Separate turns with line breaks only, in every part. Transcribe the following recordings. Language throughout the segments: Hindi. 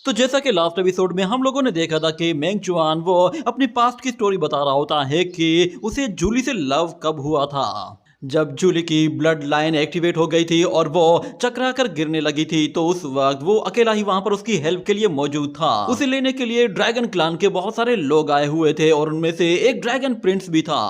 तो जैसा कि लास्ट एपिसोड में हम लोगों ने देखा था कि मेंग चुआन वो अपनी पास्ट की स्टोरी बता रहा होता है कि उसे जूली से लव कब हुआ था, जब जूली की ब्लड लाइन एक्टिवेट हो गई थी और वो चकरा कर गिरने लगी थी। तो उस वक्त वो अकेला ही वहां पर उसकी हेल्प के लिए मौजूद था। उसे लेने के लिए ड्रैगन क्लान के बहुत सारे लोग आए हुए थे और उनमें से एक ड्रैगन प्रिंस भी था।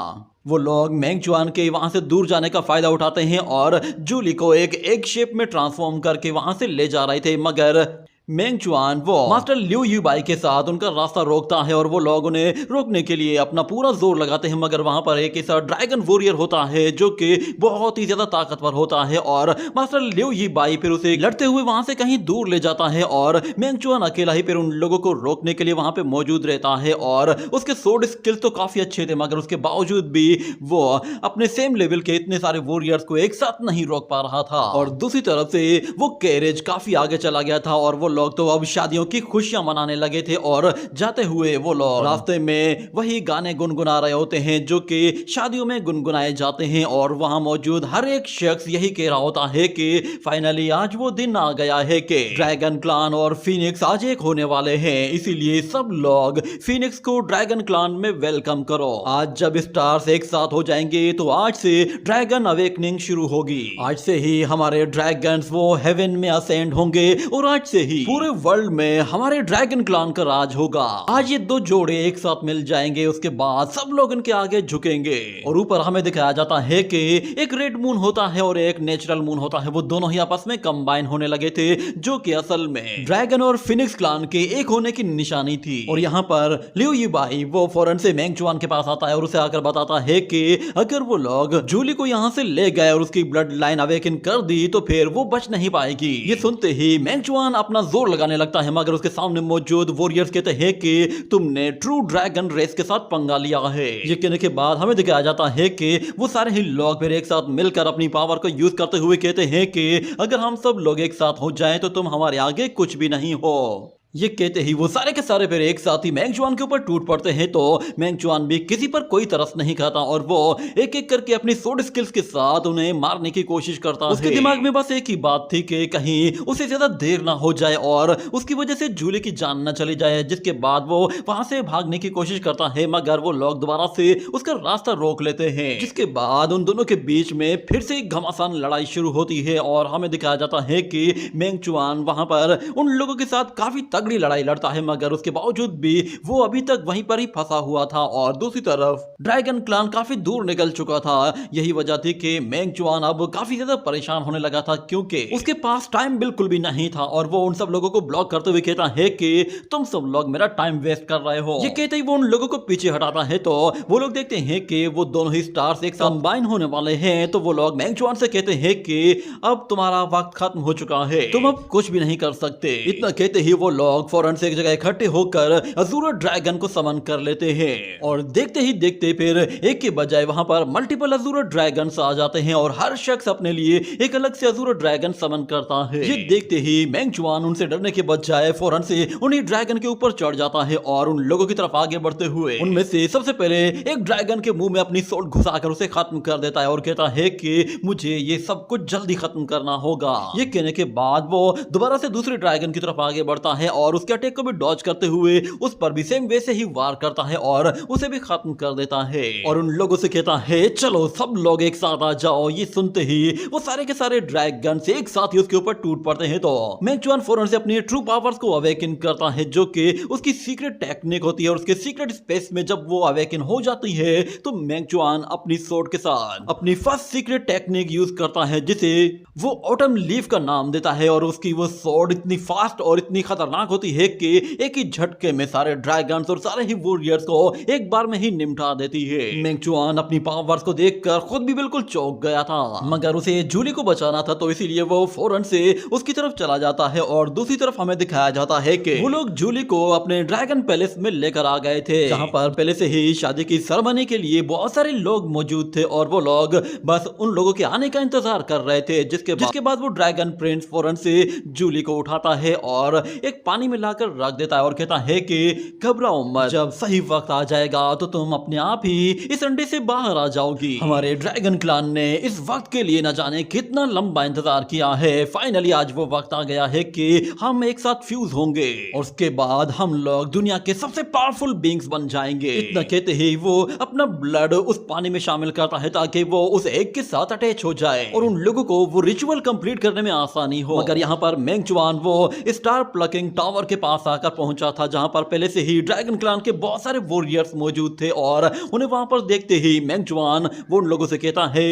वो लोग मेंग चुआन के वहां से दूर जाने का फायदा उठाते हैं और जूली को एक एग शेप में ट्रांसफॉर्म करके वहां से ले जा रहे थे, मगर मेंग चुआन वो मास्टर लिu यूबाई के साथ उनका रास्ता रोकता है और वो लोग उन्हें रोकने के लिए अपना पूरा जोर लगाते हैं, मगर वहां पर एक ऐसा ड्रैगन वॉरियर होता है जो कि बहुत ही ज्यादा ताकतवर होता है और मास्टर लिu यूबाई फिर उसे लड़ते हुए वहां से कहीं दूर ले जाता है और मेंग चुआन अकेला ही फिर उन लोगों को रोकने के लिए वहां पे मौजूद रहता है। और उसके सोर्ड स्किल्स तो काफी अच्छे थे, मगर उसके बावजूद भी वो अपने सेम लेवल के इतने सारे वॉरियर्स को एक साथ नहीं रोक पा रहा था। और दूसरी तरफ से वो कैरेज काफी आगे चला गया था और वो लोग तो अब शादियों की खुशियां मनाने लगे थे और जाते हुए वो लोग रास्ते में वही गाने गुनगुना रहे होते हैं जो कि शादियों में गुनगुनाए जाते हैं। और वहां मौजूद हर एक शख्स यही कह रहा होता है कि फाइनली आज वो दिन आ गया है कि ड्रैगन क्लान और फीनिक्स आज एक होने वाले हैं, इसीलिए सब लोग फीनिक्स को ड्रैगन क्लान में वेलकम करो। आज जब स्टार्स एक साथ हो जाएंगे तो आज से ड्रैगन अवेकनिंग शुरू होगी। आज से ही हमारे ड्रैगन्स वो हेवन में असेंड होंगे और आज से ही पूरे वर्ल्ड में हमारे ड्रैगन क्लान का राज होगा। आज ये दो जोड़े एक साथ मिल जाएंगे, उसके बाद सब लोग इनके आगे झुकेंगे। और ऊपर हमें दिखाया जाता है कि एक रेड मून होता है और एक नेचुरल मून होता है, वो दोनों ही आपस में कंबाइन होने लगे थे, जो कि असल में ड्रैगन और फिनिक्स क्लान के एक होने की निशानी थी। और यहाँ पर लिu यूबाई वो फौरन से मेंग चुआन के पास आता है और उसे आकर बताता है कि अगर वो लोग जूली को यहाँ से ले गए और उसकी ब्लड लाइन अवेकन कर दी तो फिर वो बच नहीं पाएगी। ये सुनते ही मेंग चुआन अपना जोर लगाने लगता है, मगर उसके सामने मौजूद वॉरियर्स कहते हैं कि तुमने ट्रू ड्रैगन रेस के साथ पंगा लिया है। ये कहने के बाद हमें दिखाया जाता है कि वो सारे ही लोग फिर एक साथ मिलकर अपनी पावर को यूज करते हुए कहते हैं कि अगर हम सब लोग एक साथ हो जाएं तो तुम हमारे आगे कुछ भी नहीं हो। ये कहते ही वो सारे के सारे फिर एक साथ ही मेंग चुआन के ऊपर टूट पड़ते हैं। तो मेंग चुआन भी किसी पर कोई तरस नहीं खाता और वो एक एक करके अपनी सोड स्किल्स के साथ उन्हें मारने की कोशिश करता है। उसके दिमाग में बस एक ही बात थी कि कहीं उसे ज्यादा देर ना हो जाए और उसकी वजह से जूली की जान न चली जाए, जिसके बाद वो वहां से भागने की कोशिश करता है, मगर वो लोग दोबारा से उसका रास्ता रोक लेते हैं, जिसके बाद उन दोनों के बीच में फिर से एक घमासान लड़ाई शुरू होती है। और हमें दिखाया जाता है कि मेंग चुआन वहां पर उन लोगों के साथ काफी तगड़ी लड़ाई लड़ता है, मगर उसके बावजूद भी वो अभी तक वहीं पर ही फंसा हुआ था। और दूसरी तरफ ड्रैगन क्लान काफी दूर निकल चुका था। यही वजह थी कि मेंग चुआन अब काफी ज्यादा परेशान होने लगा था, क्योंकि उसके पास टाइम बिल्कुल भी नहीं था। और वो उन सब लोगों को ब्लॉक करते हुए कहता है कि तुम सब लोग मेरा टाइम वेस्ट कर रहे हो। ये कहते ही वो उन लोगों को पीछे हटाता है। तो वो लोग देखते हैं कि वो दोनों ही स्टार्स एक साथ कंबाइन होने वाले हैं। तो वो लोग मेंग चुआन से कहते हैं कि अब तुम्हारा वक्त खत्म हो चुका है, तुम अब कुछ भी नहीं कर सकते। इतना कहते ही वो लोग फौरन से एक जगह इकट्ठे होकर अज़ूर ड्रैगन को समन कर लेते हैं। और देखते ही देखते फिर एक के बजाय वहां पर मल्टीपल अज़ूर ड्रैगन्स आ जाते हैं और हर शख्स अपने लिए एक अलग से अज़ूर ड्रैगन समन करता है। ये देखते ही मेंग चुआन उनसे डरने के बजाय फौरन से उन्हीं ड्रैगन के ऊपर चढ़ जाता है और उन लोगों की तरफ आगे बढ़ते हुए उनमें से सबसे पहले एक ड्रैगन के मुंह में अपनी सोड घुसाकर उसे खत्म कर देता है और कहता है कि मुझे ये सब कुछ जल्दी खत्म करना होगा। ये कहने के बाद वो दोबारा से दूसरे ड्रैगन की तरफ आगे बढ़ता है और उसके अटैक को भी डॉज करते हुए उस पर भी सेम वैसे ही वार करता है और उसे भी खत्म कर देता है। और उन लोगों से कहता है चलो सब लोग एक साथ आ जाओ। ये सुनते ही वो सारे के सारे ड्रैगन से एक साथ ही उसके ऊपर टूट पड़ते हैं। तो मेंग चुआन फौरन से अपनी ट्रू पावर्स को अवेकन करता है, जो कि उसकी सीक्रेट टेक्निक होती है। और उसके सीक्रेट स्पेस में जब वो अवेकन हो जाती है तो मेंग चुआन अपनी सोर्ड के साथ अपनी फर्स्ट सीक्रेट टेक्निक यूज करता है, जिसे वो ऑटम लीफ का नाम देता है। और उसकी वो सोर्ड इतनी फास्ट और इतनी खतरनाक होती है कि एक ही झटके में सारे ड्रैगन्स और सारे ही वॉरियर्स को एक बार में ही निपटा देती है। मेंग चुआन अपनी पावर्स को देखकर खुद भी बिल्कुल चौंक गया था, मगर उसे जूली को बचाना था, तो इसीलिए वो फौरन से उसकी तरफ चला जाता है। और दूसरी तरफ हमें दिखाया जाता है कि वो लोग जूली को अपने ड्रैगन पैलेस में लेकर आ गए थे, जहां पर पहले से ही शादी की सेरेमनी के लिए बहुत सारे लोग मौजूद थे और वो लोग बस उन लोगों के आने का इंतजार कर रहे थे। जिसके बाद वो ड्रैगन प्रिंस फौरन से जूली को उठाता है और एक पानी पानी में लाकर रख देता है और कहता है कि घबराओ मत, जब सही वक्त आ जाएगा तो तुम अपने आप ही इस अंडे से बाहर आ जाओगी। हमारे ड्रैगन क्लान ने इस वक्त के लिए न जाने कितना लंबा इंतजार किया है। फाइनली आज वो वक्त आ गया है कि हम एक साथ फ्यूज होंगे और उसके बाद हम लोग दुनिया के सबसे पावरफुल बींग्स बन जाएंगे। इतना कहते ही वो अपना ब्लड उस पानी में शामिल करता है ताकि वो उस एग के साथ अटैच हो जाए और उन लोगों को वो रिचुअल कंप्लीट करने में आसानी हो। मगर यहाँ पर मेंग चुआन वो स्टार प्लकिंग टावर के पास आकर पहुंचा था, जहां पर पहले से ही ड्रैगन क्लान के बहुत सारे वॉरियर्स मौजूद थे और उन्हें वहां पर देखते ही मेंग चुआन वो उन लोगों से कहता है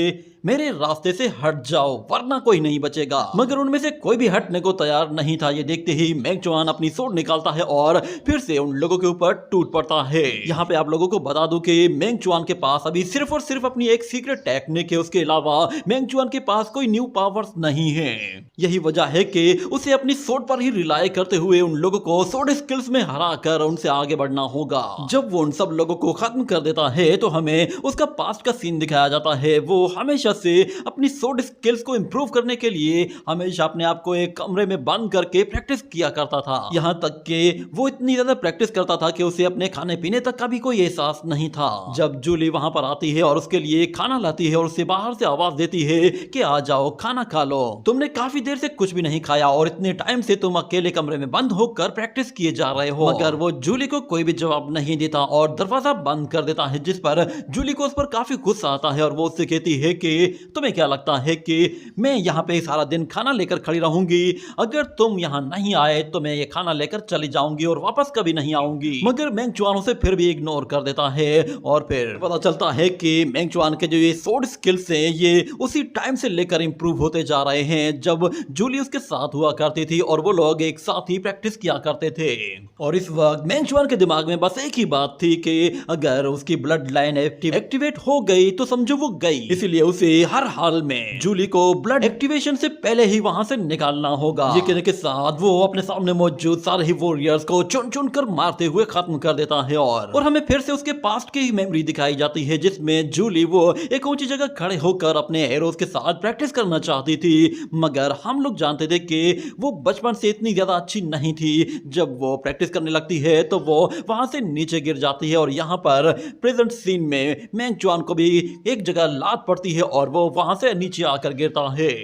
मेरे रास्ते से हट जाओ वरना कोई नहीं बचेगा। मगर उनमें से कोई भी हटने को तैयार नहीं था। ये देखते ही मेंग चुआन अपनी सोड निकालता है और फिर से उन लोगों के ऊपर टूट पड़ता है। यहाँ पे आप लोगों को बता दूं कि मेंग चुआन के पास अभी सिर्फ और सिर्फ अपनी एक सीक्रेट टेक्निक है, उसके अलावा मेंग चुआन के पास कोई न्यू पावर्स नहीं है। यही वजह है कि उसे अपनी सोड पर ही रिलाई करते हुए उन लोगों को सोड स्किल्स में हरा कर उनसे आगे बढ़ना होगा। जब वो उन सब लोगों को खत्म कर देता है तो हमें उसका पास्ट का सीन दिखाया जाता है। वो हमेशा से अपनी सोड स्किल्स को इंप्रूव करने के लिए हमेशा अपने आप को एक कमरे में बंद करके प्रैक्टिस किया करता था। यहाँ तक कि वो इतनी ज्यादा प्रैक्टिस करता था कि उसे अपने खाने पीने तक का भी कोई एहसास नहीं था। जब जूली वहां पर आती है और उसके लिए खाना लाती है और उसे बाहर से आवाज देती है कि आ जाओ खाना खा लो, तुमने काफी देर से कुछ भी नहीं खाया और इतने टाइम से तुम अकेले कमरे में बंद होकर प्रैक्टिस किए जा रहे हो। मगर वो जूली को कोई भी जवाब नहीं देता और दरवाजा बंद कर देता है, जिस पर जूली को उस पर काफी गुस्सा आता है और वो उससे कहती है कि तुम्हें क्या लगता है कि मैं यहाँ पे सारा दिन खाना लेकर खड़ी रहूंगी? अगर तुम यहाँ नहीं आए तो मैं ये खाना लेकर चली जाऊंगी और वापस कभी नहीं आऊंगी। मगर मेंग चुआन उसे फिर भी इग्नोर कर देता है और फिर पता चलता है कि मेंग चुआन के जो ये सोड स्किल्स हैं ये उसी टाइम से लेकर इंप्रूव होते जा रहे हैं जब जूली उसके साथ हुआ करती थी और वो लोग एक साथ ही प्रैक्टिस किया करते थे। और इस वक्त मेंग चुआन के दिमाग में बस एक ही बात थी कि अगर उसकी ब्लड लाइन एक्टिवेट हो गई तो समझो वो गई, इसलिए उसे हर हाल में जूली को ब्लड एक्टिवेशन से पहले ही वहां से निकालना होगा। ये कहने के साथ वो अपने सामने मौजूद सारे ही वॉरियर्स को चुन चुन कर मारते हुए खत्म कर देता है और हमें फिर से उसके पास्ट की मेमोरी दिखाई जाती है, जिसमें जूली वो एक ऊंची जगह खड़े होकर अपने एरोज के साथ प्रैक्टिस करना चाहती थी। मगर हम लोग जानते थे कि वो बचपन से इतनी ज्यादा अच्छी नहीं थी। जब वो प्रैक्टिस करने लगती है तो वो वहां से नीचे गिर जाती है और यहाँ पर प्रेजेंट सीन में मेंग चुआन को भी एक जगह लात पड़ती है और वो वहां से नीचे आकर गिरता है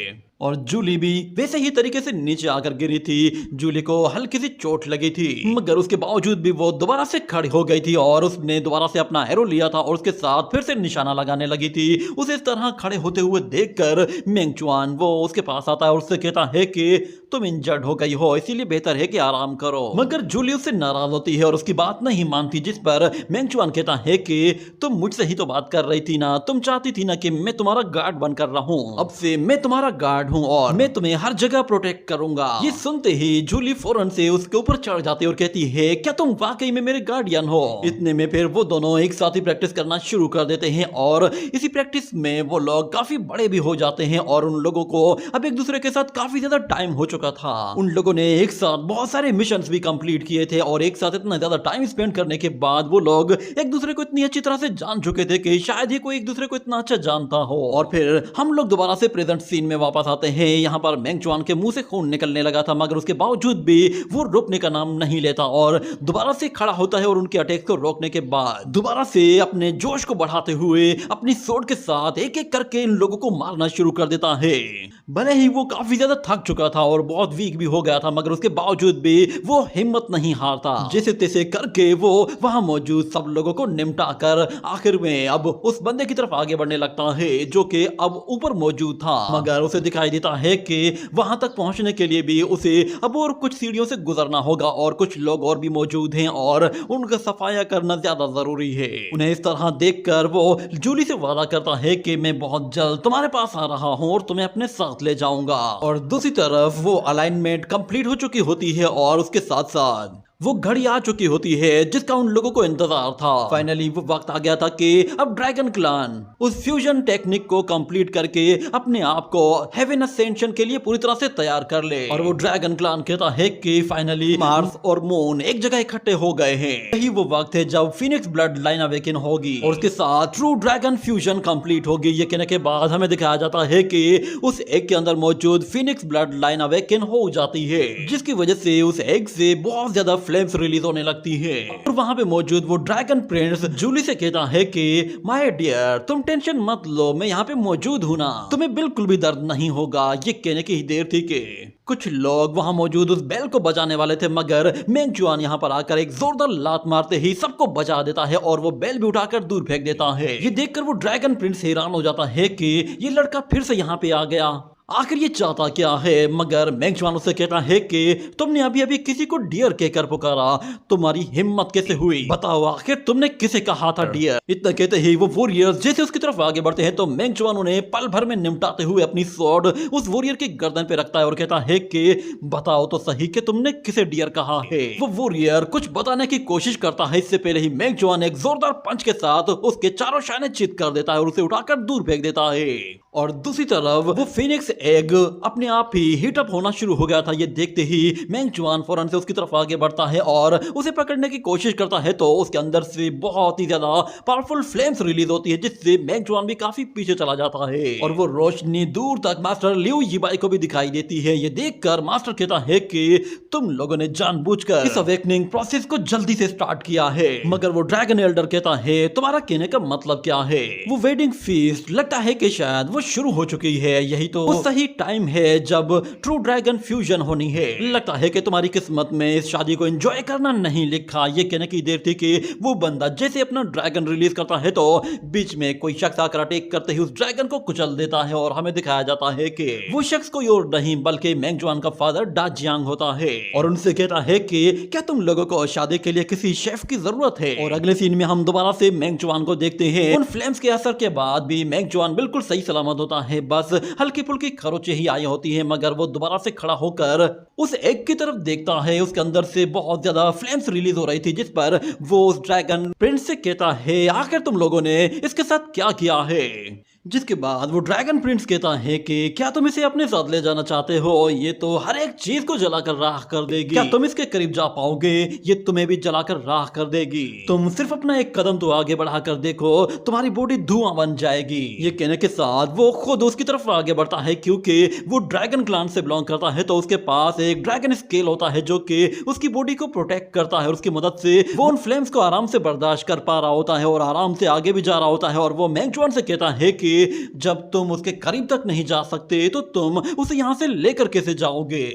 और जूली भी वैसे ही तरीके से नीचे आकर गिरी थी। जूली को हल्की सी चोट लगी थी, मगर उसके बावजूद भी वो दोबारा से खड़ी हो गई थी और उसने दोबारा से अपना एरो लिया था और उसके साथ फिर से निशाना लगाने लगी थी। उसे इस तरह खड़े होते हुए देखकर मेंग चुआन वो उसके पास आता है और उससे कहता है कि तुम इंजर्ड हो गई हो, इसीलिए बेहतर है कि आराम करो। मगर जूली उससे नाराज होती है और उसकी बात नहीं मानती, जिस पर मेंग चुआन कहता है कि तुम मुझसे ही तो बात कर रही थी ना, तुम चाहती थी ना कि मैं तुम्हारा गार्ड बनकर रहूं, अब से मैं तुम्हारा गार्ड हूं और मैं तुम्हें हर जगह प्रोटेक्ट करूंगा। ये सुनते ही जूली फौरन से उसके ऊपर चढ़ जाती है और कहती है क्या तुम वाकई में मेरे गार्डियन हो? इतने में फिर वो दोनों एक साथ ही प्रैक्टिस करना शुरू कर देते हैं और इसी प्रैक्टिस में वो लोग काफी बड़े भी हो जाते हैं और उन लोगों को अब एक दूसरे के साथ काफी ज्यादा टाइम हो चुका था। उन लोगों ने एक साथ बहुत सारे मिशंस भी कंप्लीट किए थे और एक साथ इतना ज्यादा टाइम स्पेंड करने के बाद वो लोग एक दूसरे को इतनी अच्छी तरह से जान चुके थे कि शायद ही कोई एक दूसरे को इतना अच्छा जानता हो। और फिर हम लोग दोबारा से प्रेजेंट सीन में वापस आते हैं। यहाँ पर मेंग चुआन के मुंह से खून निकलने लगा था, मगर उसके बावजूद भी वो रुकने का नाम नहीं लेता और दोबारा से खड़ा होता है और उनके अटैक को रोकने के बाद दोबारा से अपने जोश को बढ़ाते हुए अपनी सोड के साथ एक एक करके इन लोगों को मारना शुरू कर देता है। भले ही वो काफी ज्यादा थक चुका था और बहुत वीक भी हो गया था, मगर उसके बावजूद भी वो हिम्मत नहीं हारता। जैसे तैसे करके वो वहां मौजूद सब लोगों को निपटा कर आखिर में अब उस बंदे की तरफ आगे बढ़ने लगता है जो कि अब ऊपर मौजूद था। मगर उसे दिखाई देता है कि वहां तक पहुंचने के लिए भी उसे अब और कुछ सीढ़ियों से गुजरना होगा और कुछ लोग और भी मौजूद हैं और उनका सफाया करना ज्यादा जरूरी है। उन्हें इस तरह देखकर वो जूली से वादा करता है कि मैं बहुत जल्द तुम्हारे पास आ रहा हूं और तुम्हें अपने साथ ले जाऊंगा। और दूसरी तरफ वो अलाइनमेंट कंप्लीट हो चुकी होती है और उसके साथ साथ वो घड़ी आ चुकी होती है जिसका उन लोगों को इंतजार था। फाइनली वो वक्त आ गया था कि अब ड्रैगन क्लान उस फ्यूजन टेक्निक को कंप्लीट करके अपने आप को हेवन असेंशन के लिए पूरी तरह से तैयार कर ले। और वो ड्रैगन क्लान कहता है कि फाइनली मार्स और मून एक जगह इकट्ठे हो गए हैं। यही वो वक्त है जब फीनिक्स ब्लड लाइन अवेकन होगी और उसके साथ ट्रू ड्रैगन फ्यूजन कंप्लीट होगी। ये कहने के बाद हमें दिखाया जाता है कि उस एग के अंदर मौजूद फीनिक्स ब्लड लाइन अवेकन हो जाती है, जिसकी वजह से उस एग से बहुत ज्यादा फ्लेम्स रिलीज होने लगती है। और वहां पे मौजूद वो ड्रैगन प्रिंस जूली से कहता है कि माय डियर तुम टेंशन मत लो, मैं यहाँ पे मौजूद हूँ ना, तुम्हें बिल्कुल भी दर्द नहीं होगा। ये कहने की ही देर थी कि कुछ लोग वहां मौजूद उस बेल को बजाने वाले थे, मगर मेंग जुआन यहाँ पर आकर एक जोरदार लात मारते ही सबको बजा देता है और वो बेल भी उठाकर दूर फेंक देता है। ये देखकर वो ड्रैगन प्रिंस हैरान हो जाता है कि ये लड़का फिर से यहाँ पे आ गया, आखिर ये चाहता क्या है। मगर मेंग जुआन उससे कहता है कि तुमने अभी अभी किसी को डियर कहकर पुकारा, तुम्हारी हिम्मत कैसे हुई, बताओ आखिर तुमने किसे कहा था डियर। इतना कहते ही वो वॉरियर्स जैसे उसकी तरफ आगे बढ़ते हैं तो मेंग जुआन उन्हें पल भर में निपटाते हुए अपनी स्वॉर्ड उस वॉरियर की गर्दन पे रखता है और कहता है कि बताओ तो सही कि तुमने किसे डियर कहा है। वो वॉरियर कुछ बताने की कोशिश करता है, इससे पहले ही मेंग जुआन एक जोरदार पंच के साथ उसके चारों शाने चित कर देता है और उसे उठाकर दूर फेंक देता है। और दूसरी तरफ वो फिनिक्स एग अपने आप ही हीट अप होना शुरू हो गया था। ये देखते ही मेंग जुआन फौरन से उसकी तरफ आगे बढ़ता है और उसे पकड़ने की कोशिश करता है तो उसके अंदर से बहुत ही ज्यादा पावरफुल फ्लेम्स रिलीज होती है, जिससे मेंग जुआन भी काफी पीछे चला जाता है और वो रोशनी दूर तक मास्टर लिऊ यीबाई को भी दिखाई देती है। ये देखकर मास्टर कहता है कि तुम लोगों ने जानबूझकर इस अवेकनिंग प्रोसेस को जल्दी से स्टार्ट किया है। मगर वो ड्रैगन एल्डर कहता है तुम्हारा कहने का मतलब क्या है। वो वेडिंग फीस्ट लगता है कि शायद वो शुरू हो चुकी है, यही तो वो सही टाइम है जब ट्रू ड्रैगन फ्यूजन होनी है। लगता है कि तुम्हारी किस्मत में इस शादी को एंजॉय करना नहीं लिखा। ये कहने की देर थी कि वो बंदा जैसे अपना ड्रैगन रिलीज करता है तो बीच में कोई शख्स आकर अटैक करते ही उस ड्रैगन को कुचल देता है और हमें दिखाया जाता है कि वो शख्स कोई और नहीं बल्कि मेंग जुआन का फादर डा जियांग होता है और उनसे कहता है कि क्या तुम लोगों को शादी के लिए किसी शेफ की जरूरत है। और अगले सीन में हम दोबारा से मेंग जुआन को देखते हैं। उन फ्लेम्स के असर के बाद भी मेंग जुआन बिल्कुल सही सलामत होता है, बस हल्की फुल्की खरोचे ही आई होती है। मगर वो दोबारा से खड़ा होकर उस एग की तरफ देखता है, उसके अंदर से बहुत ज्यादा फ्लेम्स रिलीज हो रही थी, जिस पर वो उस ड्रैगन प्रिंस से कहता है आखिर तुम लोगों ने इसके साथ क्या किया है। जिसके बाद वो ड्रैगन प्रिंस कहता है कि क्या तुम इसे अपने साथ ले जाना चाहते हो, ये तो हर एक चीज को जलाकर राख कर देगी। क्या तुम इसके करीब जा पाओगे, ये तुम्हें भी जलाकर राख कर देगी। तुम सिर्फ अपना एक कदम तो आगे बढ़ाकर देखो, तुम्हारी बॉडी धुआं बन जाएगी। ये कहने के साथ वो खुद उसकी तरफ आगे बढ़ता है, क्योंकि वो ड्रैगन क्लान से बिलोंग करता है तो उसके पास एक ड्रैगन स्केल होता है जो कि उसकी बॉडी को प्रोटेक्ट करता है और उसकी मदद से वो उन फ्लेम्स को आराम से बर्दाश्त कर पा रहा होता है और आराम से आगे भी जा रहा होता है। और वो मेंग जुआन से कहता है कि जब तुम उसके करीब तक नहीं जा सकते तो तुम उसे यहां से लेकर कैसे जाओगे।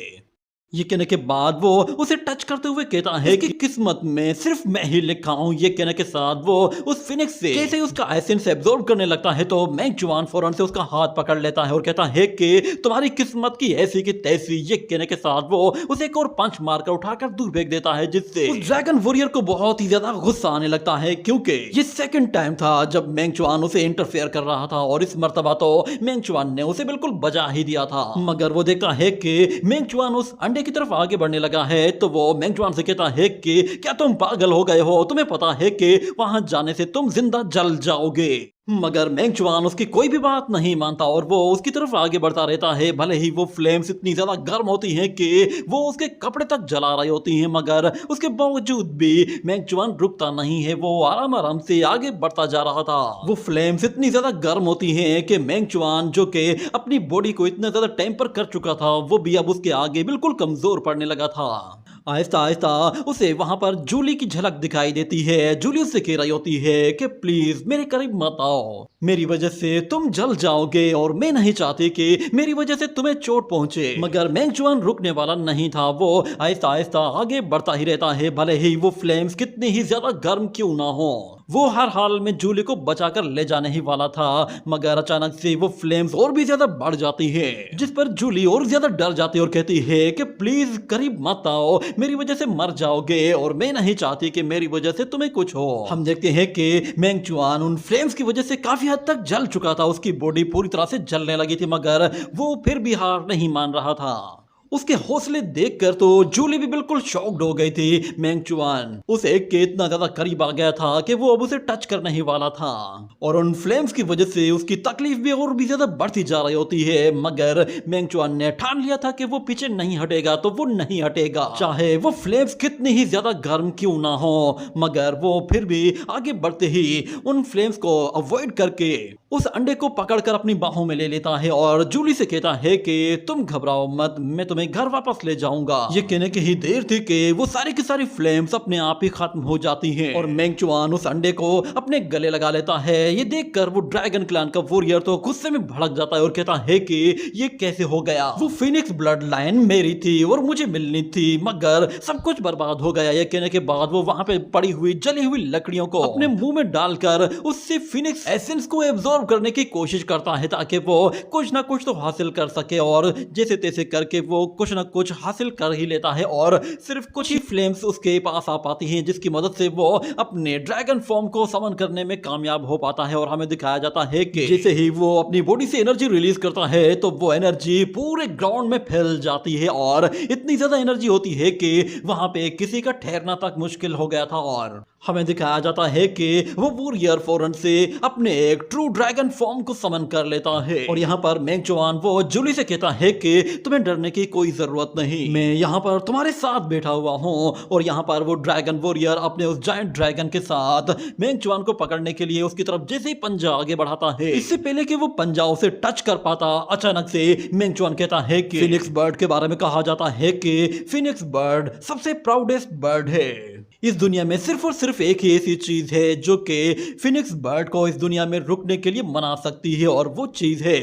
ये कहने के बाद वो उसे टच करते हुए कहता है कि किस्मत में सिर्फ मैं ही लिखा हूं। ये कहने के साथ वो उस फिनिक्स से जैसे उसका एसेंस एब्जॉर्ब करने लगता है तो मेंग जुआन फौरन से उसका हाथ पकड़ लेता है और कहता है कि तुम्हारी किस्मत की ऐसी की तैसी। ये कहने के साथ वो उसे एक और पंच मारकर उठाकर दूर फेंक देता है, जिससे उस ड्रैगन वॉरियर को बहुत ही ज्यादा गुस्सा आने लगता है, क्योंकि ये सेकंड टाइम था जब मेंग जुआन उसे इंटरफेयर कर रहा था और इस मर्तबा तो मेंग जुआन ने उसे बिल्कुल बजा ही दिया था। मगर वो देखता है कि मेंग जुआन उस अंडे की तरफ आगे बढ़ने लगा है तो वो मेंग जुआन से कहता है कि क्या तुम पागल हो गए हो, तुम्हें पता है कि वहां जाने से तुम जिंदा जल जाओगे। मगर मेंग जुआन उसकी कोई भी बात नहीं मानता और वो उसकी तरफ आगे बढ़ता रहता है। भले ही वो फ्लेम्स इतनी ज्यादा गर्म होती हैं कि वो उसके कपड़े तक जला रही होती हैं, मगर उसके बावजूद भी मेंग जुआन रुकता नहीं है, वो आराम आराम से आगे बढ़ता जा रहा था। वो फ्लेम्स इतनी ज्यादा गर्म होती हैं कि मेंग जुआन जो कि अपनी बॉडी को इतना ज्यादा टेम्पर कर चुका था, वो भी अब उसके आगे बिल्कुल कमजोर पड़ने लगा था। आहिस्ता आहिस्ता उसे वहां पर जूली की झलक दिखाई देती है। जूली उससे कह रही होती है कि प्लीज मेरे करीब मत आओ, मेरी वजह से तुम जल जाओगे और मैं नहीं चाहती कि मेरी वजह से तुम्हें चोट पहुंचे। मगर मेंग जुआन रुकने वाला नहीं था, वो आहिस्ता आहिस्ता आगे बढ़ता ही रहता है, भले ही वो फ्लेम्स कितनी ही ज्यादा गर्म क्यों ना हो। वो हर हाल में जूली को बचाकर ले जाने ही वाला था, मगर अचानक से वो फ्लेम्स और भी ज्यादा बढ़ जाती है, जिस पर जूली और ज्यादा डर जाती है और कहती है कि प्लीज करीब मत आओ, मेरी वजह से मर जाओगे और मैं नहीं चाहती कि मेरी वजह से तुम्हें कुछ हो। हम देखते हैं कि मेंग जुआन उन फ्लेम्स की वजह से काफी हद तक जल चुका था, उसकी बॉडी पूरी तरह से जलने लगी थी, मगर वो फिर भी हार नहीं मान रहा था। उसके हौसले देखकर तो जूली भी बिल्कुल शॉक्ड हो गई थी। मेंग चुआन उस एग के इतना ज्यादा करीब आ गया था कि वो अब उसे टच करने ही वाला था और उन फ्लेम्स की वजह से उसकी तकलीफ भी और भी ज्यादा बढ़ती जा रही होती है। मगर मेंग चुआन ने ठान लिया था कि वो पीछे नहीं हटेगा तो वो नहीं हटेगा, चाहे वो फ्लेम्स कितनी ही ज्यादा गर्म क्यों ना हो। मगर वो फिर भी आगे बढ़ते ही उन फ्लेम्स को अवॉइड करके उस अंडे को पकड़कर अपनी बाहों में ले लेता है और जूली से कहता है कि तुम घबराओ मत, मैं तुम्हें घर वापस ले जाऊंगा। ये कहने की ही देर थी कि वो सारी की सारी फ्लेम्स अपने आप ही खत्म हो जाती हैं और मेंग चुआन उस अंडे को अपने गले लगा लेता है। ये देखकर वो ड्रैगन क्लैन का वॉरियर तो गुस्से में भड़क जाता है और कहता है कि ये कैसे हो गया, वो फिनिक्स ब्लड लाइन मेरी थी और मुझे मिलनी थी मगर सब कुछ बर्बाद हो गया। ये कहने के बाद वो वहां पे पड़ी हुई जली हुई लकड़ियों को अपने मुंह में डालकर उससे फिनिक्स एसेंस को एब्जॉर्ब करने की कोशिश करता है ताकि वो कुछ ना कुछ तो हासिल कर सके और जैसे तैसे करके वो कुछ ना कुछ हासिल कर ही लेता है और सिर्फ कुछ ही फ्लेम्स उसके पास आ पाती हैं जिसकी मदद से वो अपने ड्रैगन फॉर्म को समन करने में कामयाब हो पाता है। और हमें दिखाया जाता है कि जैसे ही वो अपनी बॉडी से एनर्जी रिलीज करता है तो वो एनर्जी पूरे ग्राउंड में फैल जाती है और इतनी ज्यादा एनर्जी होती है कि वहां पे किसी का ठहरना तक मुश्किल हो गया था। और हमें दिखाया जाता है कि वो वॉरियर फौरन से अपने एक ट्रू ड्रैगन फॉर्म को समन कर लेता है और यहाँ पर मेंग चुआन वो जूली से कहता है कि तुम्हें डरने की कोई जरूरत नहीं, मैं यहाँ पर तुम्हारे साथ बैठा हुआ हूँ। और यहाँ पर वो ड्रैगन वॉरियर अपने उस जायंट ड्रैगन के साथ मेंग चुआन को पकड़ने के लिए उसकी तरफ जैसे ही पंजा आगे बढ़ाता है, इससे पहले कि वो पंजा उसे टच कर पाता अचानक से मेंग चुआन कहता है कि फिनिक्स बर्ड के बारे में कहा जाता है कि फिनिक्स बर्ड सबसे प्राउडेस्ट बर्ड है। इस दुनिया में सिर्फ और सिर्फ एक ही ऐसी चीज है जो कि फिनिक्स बर्ड को इस दुनिया में रुकने के लिए मना सकती है और वो चीज है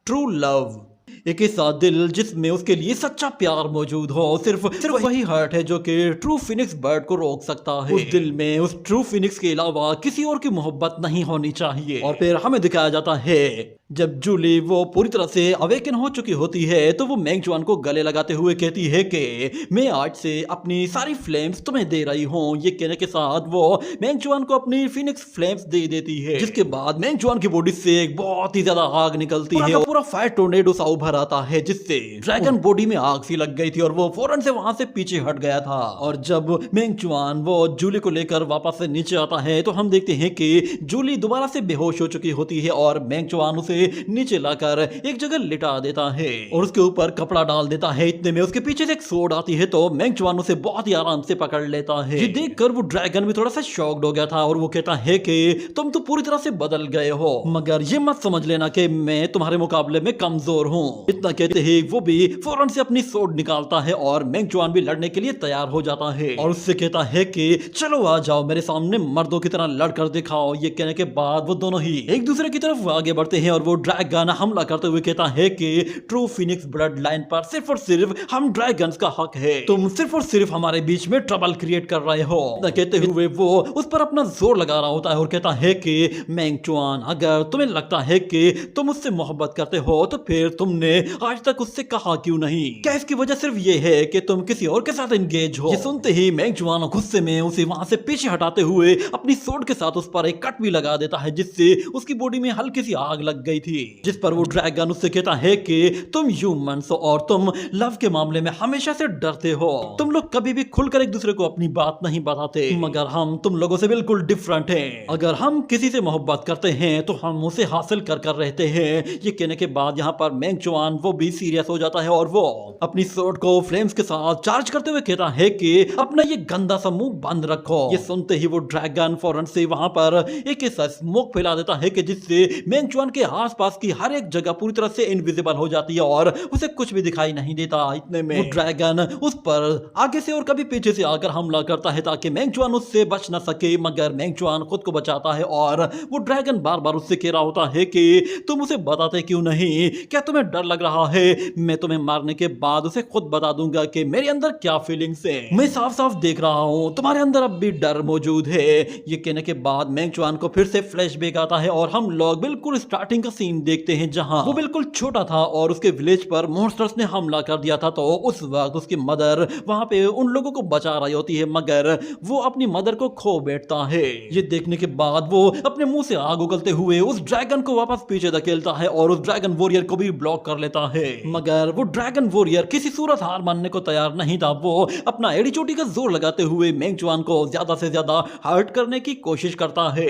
ट्रू लव। एक ऐसा दिल जिसमें उसके लिए सच्चा प्यार मौजूद हो, सिर्फ वही हार्ट है जो कि ट्रू फिनिक्स बर्ड को रोक सकता है। उस दिल में उस ट्रू फिनिक्स के अलावा किसी और की मोहब्बत नहीं होनी चाहिए। और फिर हमें दिखाया जाता है जब जूली वो पूरी तरह से अवेकन हो चुकी होती है तो वो मेंग चुआन को गले लगाते हुए कहती है कि मैं आज से अपनी सारी फ्लेम्स तुम्हें दे रही हूँ। ये कहने के साथ वो मेंग चुआन को अपनी फिनिक्स फ्लेम्स दे देती है जिसके बाद मेंग चुआन की बॉडी से एक बहुत ही ज्यादा आग निकलती है, पूरा फायर टोर्नेडो सा उभर आता है जिससे ड्रैगन बॉडी में आग सी लग गई थी और वो फौरन से वहां से पीछे हट गया था। और जब मेंग चुआन वो जूली को लेकर वापस से नीचे आता है तो हम देखते हैं कि जूली दोबारा से बेहोश हो चुकी होती है और मेंग चुआन उसे नीचे लाकर एक जगह लिटा देता है और उसके ऊपर कपड़ा डाल देता है। इतने में उसके पीछे से एक सोड आती है तो मेंग चुआन उसे बहुत ही आराम से पकड़ लेता है। ये देखकर वो ड्रैगन भी थोड़ा सा शॉक्ड हो गया था और वो कहता है कि तुम तो पूरी तरह से बदल गए हो, मगर ये मत समझ लेना कि मैं तुम्हारे मुकाबले में कमजोर हूँ। इतना कहते ही वो भी फौरन से अपनी सोड निकालता है और मेंग चुआन भी लड़ने के लिए तैयार हो जाता है और उससे कहता है कि चलो आ जाओ मेरे सामने मर्दों की तरह लड़कर दिखाओ। ये कहने के बाद वो दोनों ही एक दूसरे की तरफ आगे बढ़ते हैं और वो ड्रैगन हमला करते हुए कहता है कि ट्रू फिनिक्स ब्लड लाइन पर सिर्फ और सिर्फ हम ड्रैगन्स का हक है, तुम सिर्फ और सिर्फ हमारे बीच में ट्रबल क्रिएट कर रहे हो। कहते हुए वो उस पर अपना जोर लगा रहा होता है और कहता है कि मेंग चुआन अगर तुम्हें लगता है कि तुम उससे मोहब्बत करते हो तो फिर तुमने आज तक उससे कहा क्यों नहीं? क्या इसकी वजह सिर्फ ये है कि तुम किसी और के साथ एंगेज हो? ये सुनते ही मेंग चुआन गुस्से में उसे वहां से पीछे हटाते हुए अपनी सोड के साथ उस पर एक कट भी लगा देता है जिससे उसकी बॉडी में हल्की सी आग लग गई थी। जिस पर वो ड्रैगन उससे कहता है कि तुम ह्यूमंस हो और तुम लव के मामले में हमेशा से डरते हो, तुम लोग कभी भी खुलकर एक दूसरे को अपनी बात नहीं बताते, मगर हम तुम लोगों से बिल्कुल डिफरेंट हैं। अगर हम किसी से मोहब्बत करते हैं तो हम उसे हासिल कर कर रहते हैं। ये कहने के बाद यहाँ पर मेंग चुआन वो भी सीरियस हो जाता है और वो अपनी सोड को फ्लेम्स के साथ चार्ज करते हुए कहता है कि अपना ये गंदा सा मुंह बंद रखो। ये सुनते ही वो ड्रैगन फौरन से वहां पर एक ऐसा स्मोक फैला देता है कि जिससे मेंग चुआन के आसपास की हर एक जगह पूरी तरह से इनविजिबल हो जाती है और उसे कुछ भी दिखाई नहीं देता। इतने में वो ड्रैगन उस पर आगे से और कभी पीछे से आकर हमला करता है ताकि मेंग चुआन उससे बच न सके, मगर मेंग चुआन खुद को बचाता है और वो ड्रैगन बार बार उससे कह रहा होता है कि तुम उसे बताते क्यों नहीं? क्या तुम्हें डर लग रहा है? मैं तुम्हें मारने के बाद उसे खुद बता दूंगा कि मेरे अंदर क्या फीलिंग्स है। मैं साफ साफ देख रहा हूँ तुम्हारे अंदर अब भी डर मौजूद है। ये कहने के बाद मेंग चुआन को फिर से फ्लैशबैक आता है और हम लोग बिल्कुल स्टार्टिंग का का सीन देखते हैं जहां वो बिल्कुल छोटा था और उसके विलेज पर मॉन्स्टर्स ने हमला कर दिया था। तो उस वक्त उसकी मदर वहां पे उन लोगों को बचा रही होती है, मगर वो अपनी मदर को खो बैठता है। ये देखने के बाद वो अपने मुंह से आग उगलते हुए उस ड्रैगन को वापस पीछे धकेलता है और उस ड्रैगन वॉरियर को भी ब्लॉक कर लेता है। मगर वो ड्रैगन वॉरियर किसी सूरत हार मानने को तैयार नहीं था। वो अपना एड़ी चोटी का जोर लगाते हुए मेंग चुआन को ज्यादा से ज्यादा हर्ट करने की कोशिश करता है।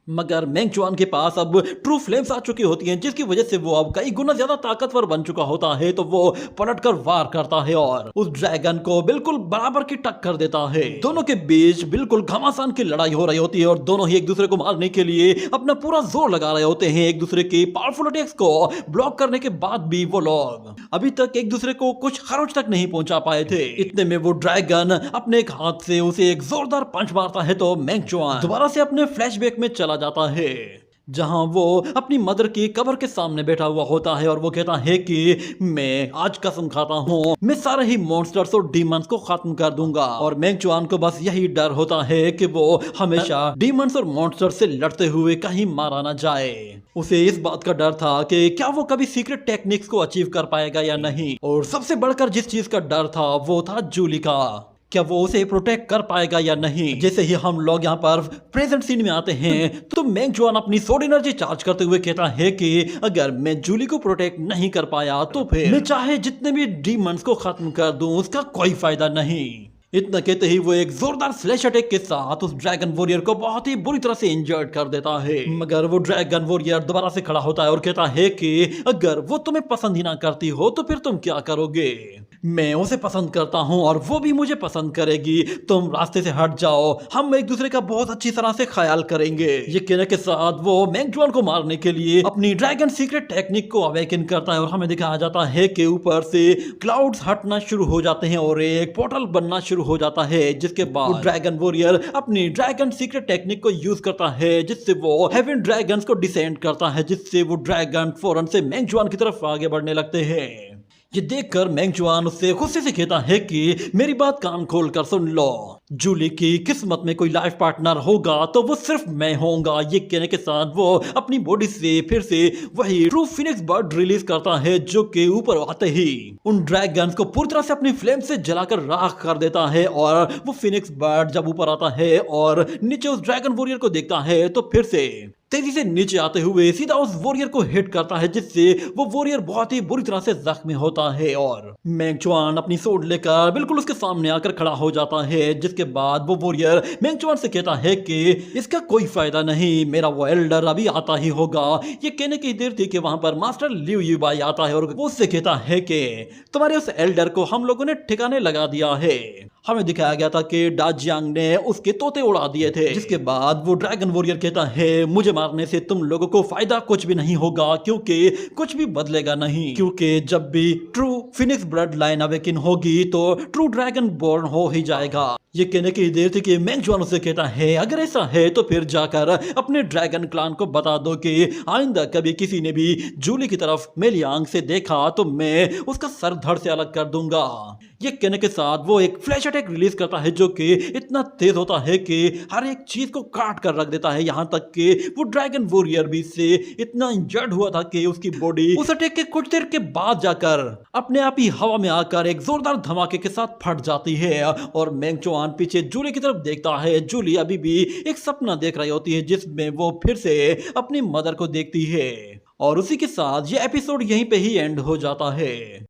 मगर मेंग चुआन के पास अब ट्रू फ्लेम्स आ चुकी होती हैं, जिसकी वजह से वो अब कई गुना ज्यादा ताकतवर बन चुका होता है। तो वो पलटकर वार करता है और उस ड्रैगन को बिल्कुल बराबर की टक्कर देता है। दोनों के बीच बिल्कुल घमासान की लड़ाई हो रही होती है और दोनों ही एक दूसरे को मारने के लिए अपना पूरा जोर लगा रहे होते हैं। एक दूसरे की पावरफुल अटैक्स को ब्लॉक करने के बाद भी वो लोग अभी तक एक दूसरे को कुछ खरोच तक नहीं पहुंचा पाए थे। इतने में वो ड्रैगन अपने एक हाथ से उसे एक जोरदार पंच मारता है तो मेंग चुआन दोबारा से अपने फ्लैशबैक में चला जाता है, जहां वो अपनी मदर की कब्र के सामने बैठा हुआ होता है और वो कहता है कि मैं आज कसम खाता हूँ मैं सारे ही मॉन्स्टर्स और डीमंस को खत्म कर दूंगा। और मेंग चुआन को बस यही डर होता है कि वो हमेशा डीमंस और मॉन्स्टर्स से लड़ते हुए कहीं मारा ना जाए। उसे इस बात का डर था कि क्या वो कभी सीक्रेट टेक्निक्स को अचीव कर पाएगा या नहीं, और सबसे बढ़कर जिस चीज का डर था वो था जूली का। क्या वो उसे प्रोटेक्ट कर पाएगा या नहीं। जैसे ही हम लोग यहाँ पर प्रेजेंट सीन में आते हैं तो मेंग चुआन अपनी सोड एनर्जी चार्ज करते हुए कहता है कि अगर मैं जूली को प्रोटेक्ट नहीं कर पाया तो फिर मैं चाहे जितने भी डीमंस को खत्म कर दूं उसका कोई फायदा नहीं। इतना कहते ही वो एक जोरदार स्लैश अटैक के साथ उस ड्रैगन वॉरियर को बहुत ही बुरी तरह से इंजर्ड कर देता है। मगर वो ड्रैगन वॉरियर दोबारा से खड़ा होता है और कहता है कि अगर वो तुम्हें पसंद ही ना करती हो तो फिर तुम क्या करोगे। मैं उसे पसंद करता हूँ और वो भी मुझे पसंद करेगी, तुम रास्ते से हट जाओ, हम एक दूसरे का बहुत अच्छी तरह से ख्याल करेंगे। ये कहने के साथ वो मेंग चुआन को मारने के लिए अपनी ड्रैगन सीक्रेट टेक्निक को अवेकन करता है और हमें दिखाया जाता है कि ऊपर से क्लाउड्स हटना शुरू हो जाते हैं और एक पोर्टल बनना शुरू हो जाता है, जिसके बाद ड्रैगन वॉरियर अपनी ड्रैगन सीक्रेट टेक्निक को यूज करता है जिससे वो हेवन ड्रैगन्स को डिसेंड करता है, जिससे वो ड्रैगन फौरन से मेंग चुआन की तरफ आगे बढ़ने लगते हैं। ये देखकर मेंग चुआन उससे गुस्से से कहता है कि मेरी बात कान खोल कर सुन लो, जूली की किस्मत में कोई लाइफ पार्टनर होगा तो वो सिर्फ मैं होऊंगा। ये कहने के साथ वो अपनी बॉडी से फिर से वही ट्रू फिनिक्स बर्ड रिलीज करता है, जो कि ऊपर आते ही उन ड्रैगन्स को पूरी तरह से अपनी फ्लेम से जलाकर राख कर देता है। और वो फिनिक्स बर्ड जब ऊपर आता है और नीचे उस ड्रैगन वॉरियर को देखता है तो फिर से तेजी से नीचे आते हुए सीधा उस वॉरियर को हिट करता है, जिससे वो वॉरियर बहुत ही बुरी तरह से जख्मी होता है। और मेंग चुआन अपनी सोड लेकर बिल्कुल उसके सामने आकर खड़ा हो जाता है, जिसके बाद वो वॉरियर मेंग चुआन से कहता है कि इसका कोई फायदा नहीं, मेरा वो एल्डर अभी आता ही होगा। ये कहने की देर थी कि वहां पर मास्टर लिu युबाई आता है और वो उससे कहता है कि तुम्हारे उस एल्डर को हम लोगों ने ठिकाने लगा दिया है। हमें दिखाया गया था कि डा जियांग ने उसके तोते उड़ा दिए थे। जिसके बाद वो ड्रैगन वॉरियर कहता है मुझे मारने से तुम लोगों को फायदा कुछ भी नहीं होगा, क्योंकि कुछ भी बदलेगा नहीं, क्योंकि जब भी true Phoenix blood line Awakin होगी तो ट्रू ड्रैगन बोर्न हो ही जाएगा। ये कहने की देर थी कि मेंग चुआन उससे कहता है अगर ऐसा है तो फिर जाकर अपने ड्रैगन क्लान को बता दो कि आइंदा कभी किसी ने भी जूली की तरफ मेरी आंख से देखा तो मैं उसका सर धड़ से अलग कर दूंगा। ये कहने के साथ वो एक फ्लैश अटैक रिलीज करता है जो कि इतना तेज होता है कि हर एक चीज को काट कर रख देता है, यहाँ तक कि वो ड्रैगन वॉरियर भी से इतना इंजर्ड हुआ था कि उसकी बॉडी उस अटैक के कुछ देर के बाद जाकर अपने आप ही हवा में आकर एक जोरदार धमाके के साथ फट जाती है। और मेंग चुआन पीछे जूली की तरफ देखता है। जूली अभी भी एक सपना देख रही होती है जिसमें वो फिर से अपनी मदर को देखती है। और उसी के साथ ये एपिसोड यहीं पे ही एंड हो जाता है।